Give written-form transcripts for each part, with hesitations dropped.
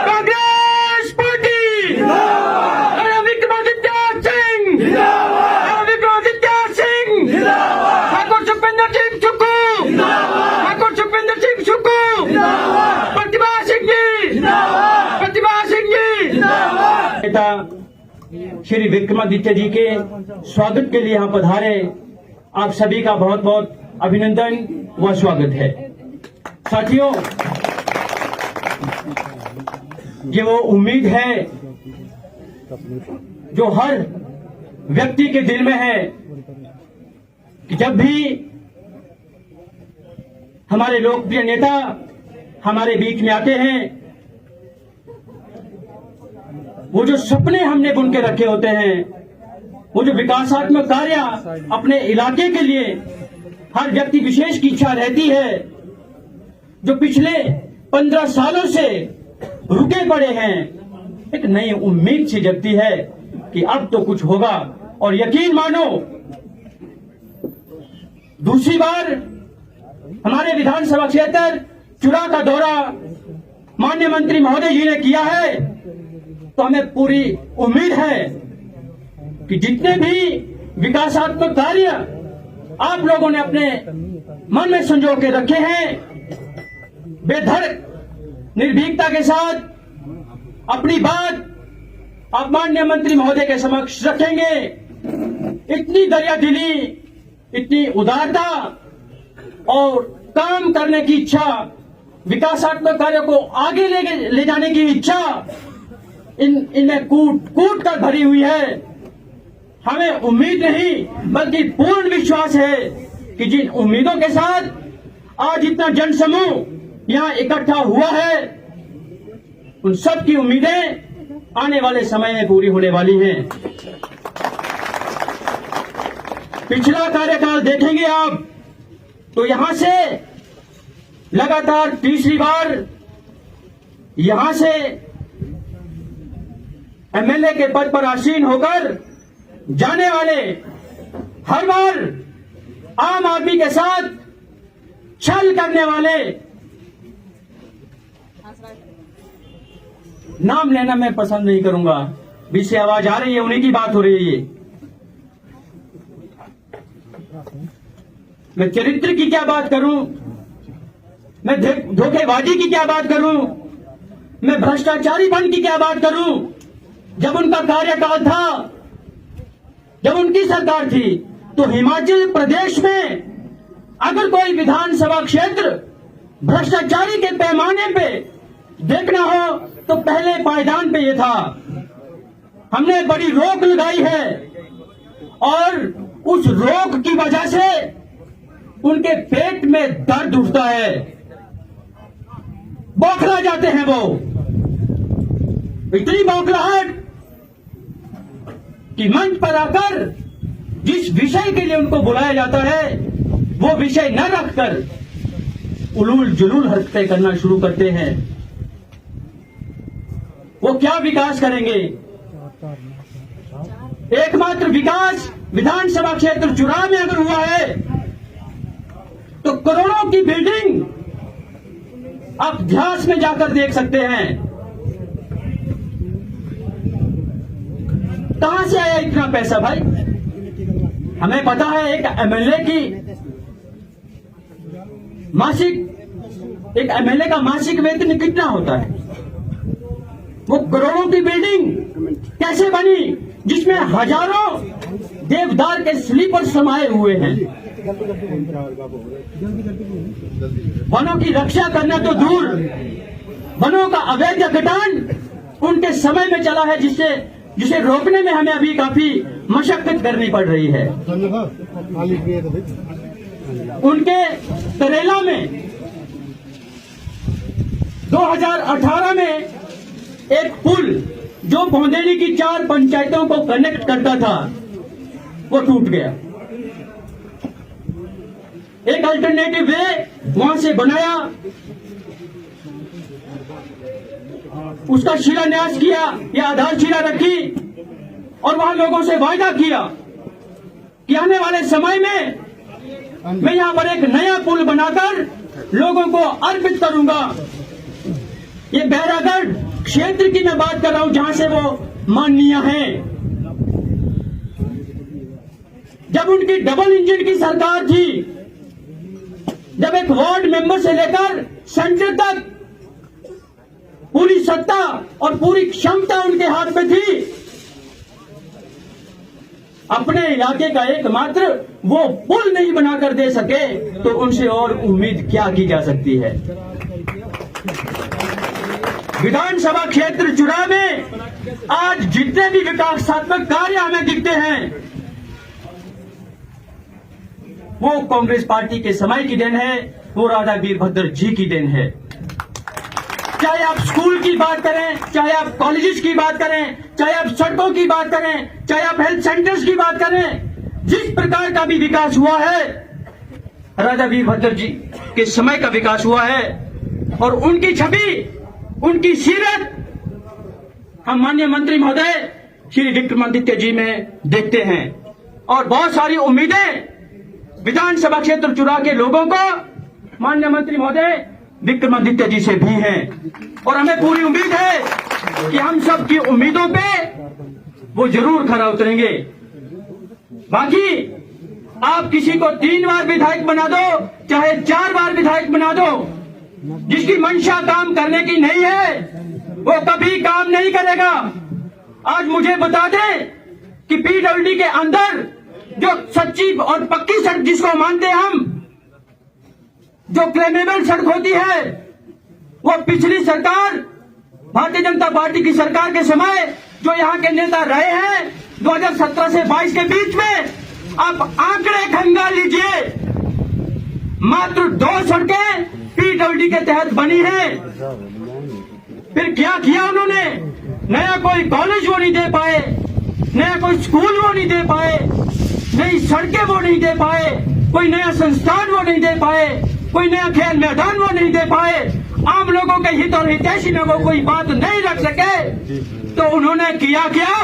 Congress party Vikramaditya Singh, Vikramaditya Singh, Thakur Sukhvinder Singh Sukhu, Thakur Sukhvinder Singh Sukhu, Pratibha Singh ji, Pratibha Singh ji. नेता श्री विक्रमादित्य जी के स्वागत के लिए यहाँ पधारे, आप सभी का बहुत बहुत अभिनंदन व स्वागत है। साथियों, ये वो उम्मीद है जो हर व्यक्ति के दिल में है कि जब भी हमारे लोकप्रिय नेता हमारे बीच में आते हैं, वो जो सपने हमने बुन के रखे होते हैं, वो जो विकासात्मक कार्य अपने इलाके के लिए हर व्यक्ति विशेष की इच्छा रहती है, जो पिछले 15 सालों से रुके पड़े हैं, एक नई उम्मीद सी जगती है कि अब तो कुछ होगा। और यकीन मानो, दूसरी बार हमारे विधानसभा क्षेत्र चुरा का दौरा माननीय मंत्री महोदय जी ने किया है, तो हमें पूरी उम्मीद है कि जितने भी विकासात्मक कार्य आप लोगों ने अपने मन में संजो के रखे हैं, बेधड़क निर्भीकता के साथ अपनी बात आप माननीय मंत्री महोदय के समक्ष रखेंगे। इतनी दरियादिली, इतनी उदारता और काम करने की इच्छा, विकासात्मक कार्यों को आगे ले जाने की इच्छा इनमें कूट कर भरी हुई है। हमें उम्मीद नहीं बल्कि पूर्ण विश्वास है कि जिन उम्मीदों के साथ आज इतना जनसमूह यहाँ इकट्ठा हुआ है, उन सब की उम्मीदें आने वाले समय में पूरी होने वाली हैं। पिछला कार्यकाल देखेंगे आप तो यहां से लगातार तीसरी बार यहां से एमएलए के पद पर आसीन होकर जाने वाले हर बार आम आदमी के साथ छल करने वाले, नाम लेना मैं पसंद नहीं करूंगा, बीच से आवाज आ रही है, उन्हीं की बात हो रही है। मैं चरित्र की क्या बात करूं, मैं धोखेबाजी की क्या बात करूं, मैं भ्रष्टाचारीपन की क्या बात करूं। जब उनका कार्यकाल था, जब उनकी सरकार थी, तो हिमाचल प्रदेश में अगर कोई विधानसभा क्षेत्र भ्रष्टाचारी के पैमाने पे देखना हो तो पहले पायदान पे ये था। हमने बड़ी रोक लगाई है और उस रोक की वजह से उनके पेट में दर्द उठता है, बौखला जाते हैं वो। इतनी बौखलाहट कि मंच पर आकर जिस विषय के लिए उनको बुलाया जाता है, वो विषय न रखकर उलूल जुलूल हरकतें करना शुरू करते हैं। वो क्या विकास करेंगे? एकमात्र विकास विधानसभा क्षेत्र चुरा में अगर हुआ है तो करोड़ों की बिल्डिंग आप ध्यास में जाकर देख सकते हैं। कहां से आया इतना पैसा भाई? हमें पता है एक एमएलए की एक एमएलए का मासिक वेतन कितना होता है? वो करोड़ों की बिल्डिंग कैसे बनी जिसमें हजारों देवदार के स्लीपर समाये हुए हैं? वनों की रक्षा करना तो दूर, वनों का अवैध गठान उनके समय में चला है, जिसे रोकने में हमें अभी काफी मशक्कत करनी पड़ रही है। उनके तरेला में 2018 में एक पुल जो भौंदेली की 4 पंचायतों को कनेक्ट करता था, वो टूट गया। एक अल्टरनेटिव वे वहां से बनाया, उसका शिलान्यास किया या आधारशिला रखी और वहां लोगों से वायदा किया कि आने वाले समय में मैं यहां पर एक नया पुल बनाकर लोगों को अर्पित करूंगा। ये क्षेत्र की मैं बात कर रहा हूं जहां से वो माननीय हैं। जब उनकी डबल इंजन की सरकार थी, जब एक वार्ड मेंबर से लेकर सेंटर तक पूरी सत्ता और पूरी क्षमता उनके हाथ में थी, अपने इलाके का एकमात्र वो पुल नहीं बनाकर दे सके तो उनसे और उम्मीद क्या की जा सकती है। विधानसभा क्षेत्र चुनाव में आज जितने भी विकासात्मक कार्य हमें दिखते हैं वो कांग्रेस पार्टी के समय की देन है, वो राजा वीरभद्र जी की देन है। चाहे आप स्कूल की बात करें, चाहे आप कॉलेजेस की बात करें, चाहे आप सड़कों की बात करें, चाहे आप हेल्थ सेंटर्स की बात करें, जिस प्रकार का भी विकास हुआ है राजा वीरभद्र जी के समय का विकास हुआ है। और उनकी छवि, उनकी सीरत हम माननीय मंत्री महोदय श्री विक्रमादित्य जी में देखते हैं। और बहुत सारी उम्मीदें विधानसभा क्षेत्र चुनाव के लोगों को माननीय मंत्री महोदय विक्रमादित्य जी से भी हैं। और हमें पूरी उम्मीद है कि हम सब की उम्मीदों पे वो जरूर खरा उतरेंगे। बाकी आप किसी को 3 बार विधायक बना दो, चाहे 4 बार विधायक बना दो, जिसकी मंशा काम करने की नहीं है वो कभी काम नहीं करेगा। आज मुझे बता दें कि पीडब्ल्यूडी के अंदर जो सच्ची और पक्की सड़क जिसको मानते हैं हम, जो क्लेमेबल सड़क होती है, वो पिछली सरकार भारतीय जनता पार्टी की सरकार के समय जो यहाँ के नेता रहे हैं 2017 से 22 के बीच में, आप आंकड़े खंगाल लीजिए, मात्र 2 सड़कें पीडब्ल्यूडी के तहत बनी है। फिर क्या किया उन्होंने? नया कोई कॉलेज वो नहीं दे पाए, नया कोई स्कूल वो नहीं दे पाए, नई सड़कें वो नहीं दे पाए, कोई नया संस्थान वो नहीं दे पाए, कोई नया खेल मैदान वो नहीं दे पाए, आम लोगों के हित और हितैषी में वो कोई बात नहीं रख सके। तो उन्होंने किया क्या?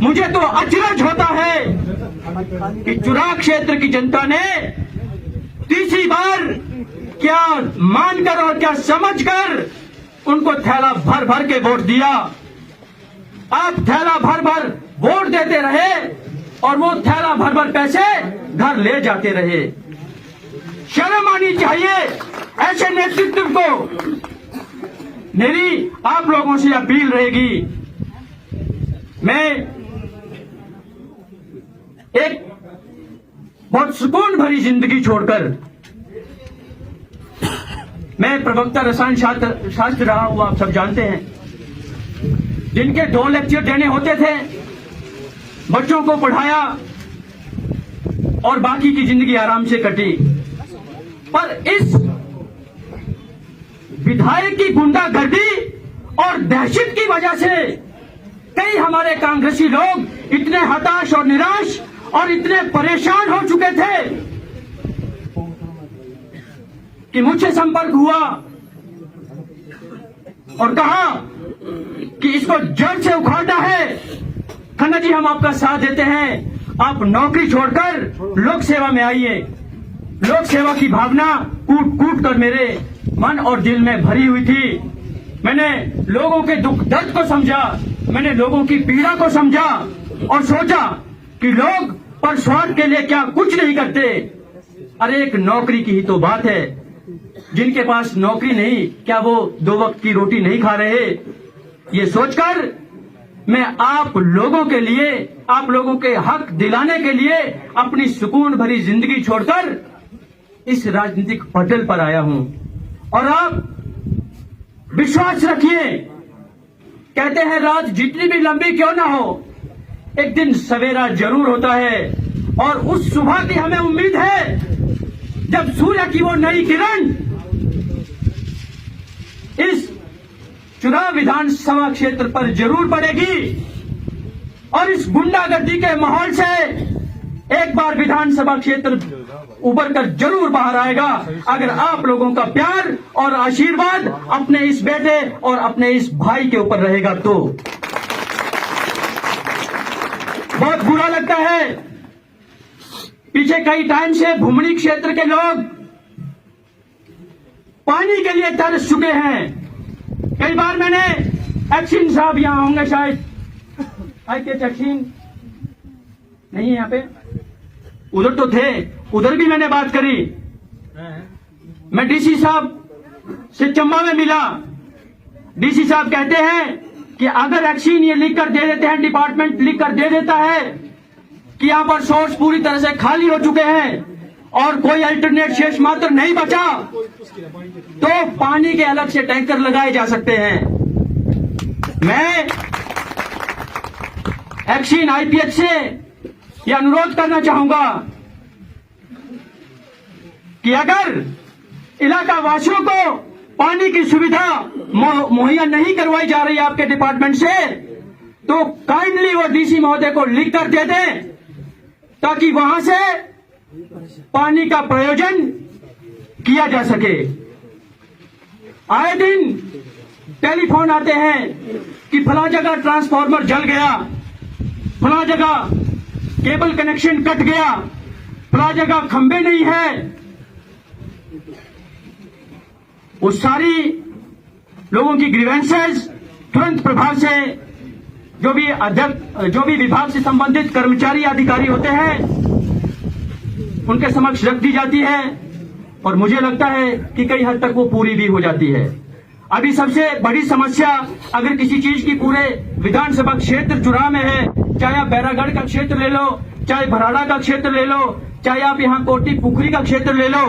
मुझे तो अचरज होता है कि चुनाव क्षेत्र की जनता ने तीसरी बार क्या मानकर और क्या समझकर उनको थैला भर भर के वोट दिया। आप थैला भर भर वोट देते रहे और वो थैला भर भर पैसे घर ले जाते रहे। शर्म आनी चाहिए ऐसे नेतृत्व को। मेरी आप लोगों से अपील रहेगी, मैं एक बहुत सुकून भरी जिंदगी छोड़कर मैं प्रवक्ता रसायन शास्त्र रहा हूं, आप सब जानते हैं, जिनके 2 लेक्चर देने होते थे, बच्चों को पढ़ाया और बाकी की जिंदगी आराम से कटी। पर इस विधायक की गुंडागर्दी और दहशत की वजह से कई हमारे कांग्रेसी लोग इतने हताश और निराश और इतने परेशान हो चुके थे कि मुझसे संपर्क हुआ और कहा कि इसको जड़ से उखाड़ना है। खन्ना जी, हम आपका साथ देते हैं, आप नौकरी छोड़कर लोक सेवा में आइए। लोक सेवा की भावना कूट कूट कर मेरे मन और दिल में भरी हुई थी। मैंने लोगों के दुख दर्द को समझा, मैंने लोगों की पीड़ा को समझा और सोचा कि लोग पर स्वार्थ के लिए क्या कुछ नहीं करते। अरे एक नौकरी की ही तो बात है। जिनके पास नौकरी नहीं, क्या वो 2 वक्त की रोटी नहीं खा रहे? ये सोचकर मैं आप लोगों के लिए, आप लोगों के हक दिलाने के लिए अपनी सुकून भरी जिंदगी छोड़कर इस राजनीतिक पटल पर आया हूं। और आप विश्वास रखिए, कहते हैं रात जितनी भी लंबी क्यों ना हो, एक दिन सवेरा जरूर होता है। और उस सुबह की हमें उम्मीद है जब सूर्य की वो नई किरण इस चुनाव विधानसभा क्षेत्र पर जरूर पड़ेगी और इस गुंडागर्दी के माहौल से एक बार विधानसभा क्षेत्र उभर कर जरूर बाहर आएगा, अगर आप लोगों का प्यार और आशीर्वाद अपने इस बेटे और अपने इस भाई के ऊपर रहेगा। तो बहुत बुरा लगता है, पीछे कई टाइम से भुमणी क्षेत्र के लोग पानी के लिए तरस चुके हैं। कई बार मैंने एक्शन साहब यहाँ होंगे शायद, आईपीएच एक्शन नहीं है यहाँ पे, उधर तो थे, उधर भी मैंने बात करी। मैं डीसी साहब से चंबा में मिला, डीसी साहब कहते हैं कि अगर एक्शन ये लिख कर दे देते हैं, डिपार्टमेंट लिख कर दे देता है कि यहाँ पर सोर्स पूरी तरह से खाली हो चुके हैं और कोई अल्टरनेट शेष मात्र नहीं बचा, तो पानी के अलग से टैंकर लगाए जा सकते हैं। मैं एक्शन आईपीएच से यह अनुरोध करना चाहूंगा कि अगर इलाका वासियों को पानी की सुविधा मुहैया नहीं करवाई जा रही आपके डिपार्टमेंट से, तो काइंडली वो डीसी महोदय को लिख कर दे दें ताकि वहां से पानी का प्रयोजन किया जा सके। आए दिन टेलीफोन आते हैं कि फला जगह ट्रांसफार्मर जल गया, फला जगह केबल कनेक्शन कट गया, फला जगह खंबे नहीं है। वो सारी लोगों की ग्रीवेंसेस तुरंत प्रभाव से जो भी विभाग से संबंधित कर्मचारी अधिकारी होते हैं उनके समक्ष रख दी जाती है और मुझे लगता है कि कई हद तक वो पूरी भी हो जाती है। अभी सबसे बड़ी समस्या अगर किसी चीज की पूरे विधानसभा क्षेत्र चुनाव में है, चाहे आप बैरागढ़ का क्षेत्र ले लो, चाहे भराड़ा का क्षेत्र ले लो, चाहे आप यहाँ कोटी पुखरी का क्षेत्र ले लो,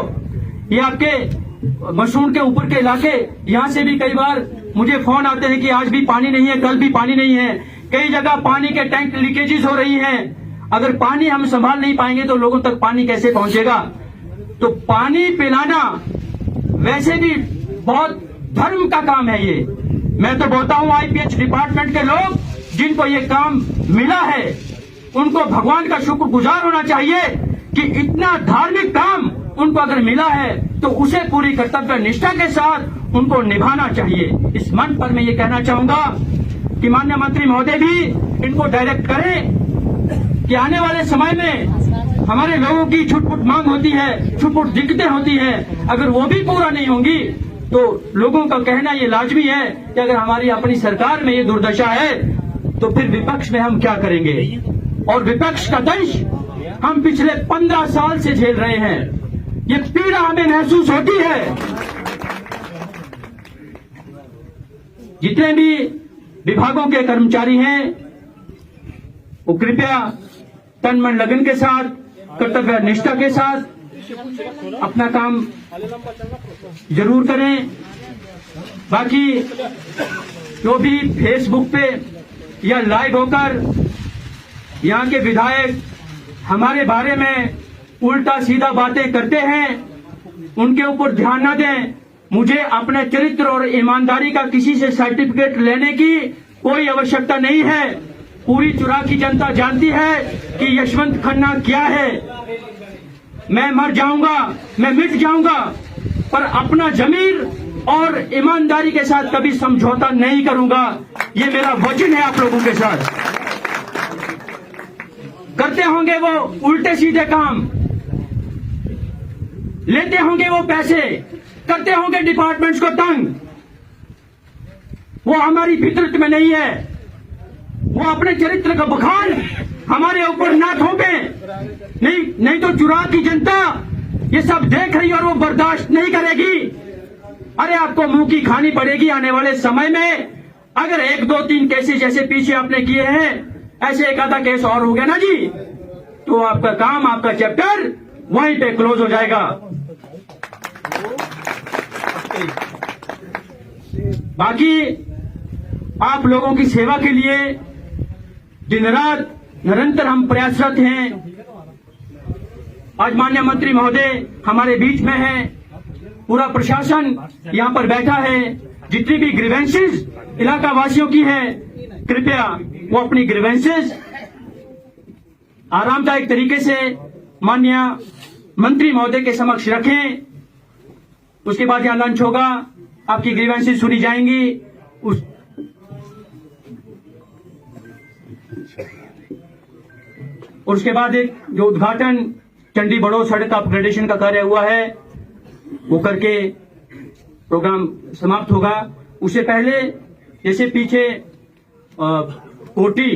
ये आपके मसून के ऊपर के इलाके, यहाँ से भी कई बार मुझे फोन आते हैं कि आज भी पानी नहीं है, कल भी पानी नहीं है। कई जगह पानी के टैंक लीकेजेस हो रही हैं। अगर पानी हम संभाल नहीं पाएंगे तो लोगों तक पानी कैसे पहुंचेगा? तो पानी पिलाना वैसे भी बहुत धर्म का काम है। ये मैं तो बोलता हूं आईपीएच डिपार्टमेंट के लोग जिनको ये काम मिला है उनको भगवान का शुक्रगुजार होना चाहिए कि इतना धार्मिक काम उनको अगर मिला है तो उसे पूरी कर्तव्य निष्ठा के साथ उनको निभाना चाहिए। इस मंच पर मैं ये कहना चाहूंगा कि माननीय मंत्री महोदय भी इनको डायरेक्ट करें कि आने वाले समय में हमारे लोगों की छुटपुट मांग होती है, छुटपुट दिक्कतें होती है, अगर वो भी पूरा नहीं होंगी तो लोगों का कहना ये लाजमी है कि अगर हमारी अपनी सरकार में ये दुर्दशा है तो फिर विपक्ष में हम क्या करेंगे? और विपक्ष का दंश हम पिछले 15 साल से झेल रहे हैं। ये पीड़ा हमें महसूस होती है। जितने भी विभागों के कर्मचारी हैं वो कृपया तन मन लगन के साथ, कर्तव्य निष्ठा के साथ अपना काम जरूर करें। बाकी जो भी फेसबुक पे या लाइव होकर यहाँ के विधायक हमारे बारे में उल्टा सीधा बातें करते हैं उनके ऊपर ध्यान न दें। मुझे अपने चरित्र और ईमानदारी का किसी से सर्टिफिकेट लेने की कोई आवश्यकता नहीं है। पूरी चुरा की जनता जानती है कि यशवंत खन्ना क्या है। मैं मर जाऊंगा, मैं मिट जाऊंगा, पर अपना जमीर और ईमानदारी के साथ कभी समझौता नहीं करूंगा। ये मेरा वचन है आप लोगों के साथ। करते होंगे वो उल्टे सीधे काम, लेते होंगे वो पैसे, करते होंगे डिपार्टमेंट्स को तंग, वो हमारी फितरत में नहीं है। वो अपने चरित्र का बखान हमारे ऊपर ना थोपे, नहीं तो चुरा की जनता ये सब देख रही और वो बर्दाश्त नहीं करेगी। अरे आपको मुंह की खानी पड़ेगी आने वाले समय में। अगर 1, 2, 3 केसेस जैसे पीछे आपने किए हैं, ऐसे एक आधा केस और हो गया ना जी, तो आपका काम, आपका चैप्टर वहीं पे क्लोज हो जाएगा। बाकी आप लोगों की सेवा के लिए दिन रात निरंतर हम प्रयासरत हैं। आज माननीय मंत्री महोदय हमारे बीच में हैं, पूरा प्रशासन यहाँ पर बैठा है। जितनी भी ग्रीवेंसेस इलाका वासियों की है, कृपया वो अपनी ग्रीवेंसेस आरामदायक तरीके से माननीय मंत्री महोदय के समक्ष रखें। उसके बाद यहाँ लंच होगा, आपकी ग्रीवेंसेस सुनी जाएंगी। और उसके बाद एक जो उद्घाटन चंडी बड़ो सड़क अपग्रेडेशन का कार्य हुआ है वो करके प्रोग्राम समाप्त होगा। उससे पहले जैसे पीछे कोटी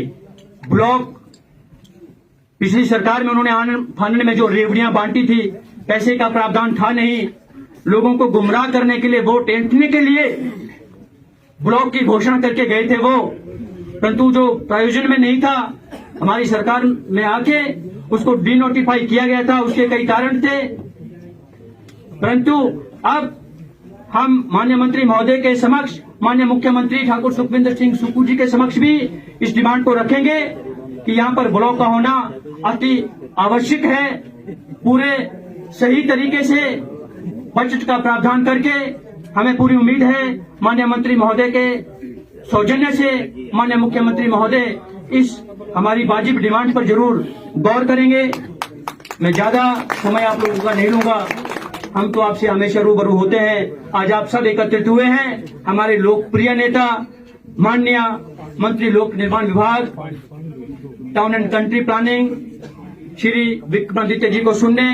ब्लॉक पिछली सरकार में उन्होंने आनंद फानन में जो रेवड़ियां बांटी थी, पैसे का प्रावधान था नहीं, लोगों को गुमराह करने के लिए, वोट ऐंठने के लिए ब्लॉक की घोषणा करके गए थे वो, परंतु जो प्रयोजन में नहीं था, हमारी सरकार में आके उसको डिनोटिफाई किया गया था। उसके कई कारण थे, परंतु अब हम माननीय मंत्री महोदय के समक्ष, माननीय मुख्यमंत्री ठाकुर सुखविंदर सिंह सुक्खू जी के समक्ष भी इस डिमांड को रखेंगे कि यहाँ पर ब्लॉक का होना अति आवश्यक है। पूरे सही तरीके से बजट का प्रावधान करके हमें पूरी उम्मीद है माननीय मंत्री महोदय के सौजन्य से माननीय मुख्यमंत्री महोदय इस हमारी वाजिब डिमांड पर जरूर गौर करेंगे। मैं ज्यादा समय आप लोगों का नहीं लूंगा, हम तो आपसे हमेशा रूबरू होते हैं। आज आप सब एकत्रित हुए हैं हमारे लोकप्रिय नेता माननीय मंत्री लोक निर्माण विभाग, town and country planning Shri Vikramaditya ji को सुनने।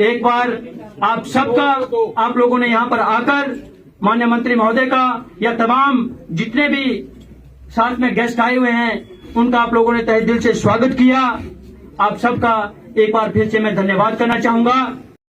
एक बार आप सबका, आप लोगों ने यहाँ पर आकर माननीय मंत्री महोदय का या तमाम जितने भी साथ में गेस्ट आए हुए हैं उनका आप लोगों ने तहे दिल से स्वागत किया। आप सबका एक बार फिर से मैं धन्यवाद करना चाहूंगा।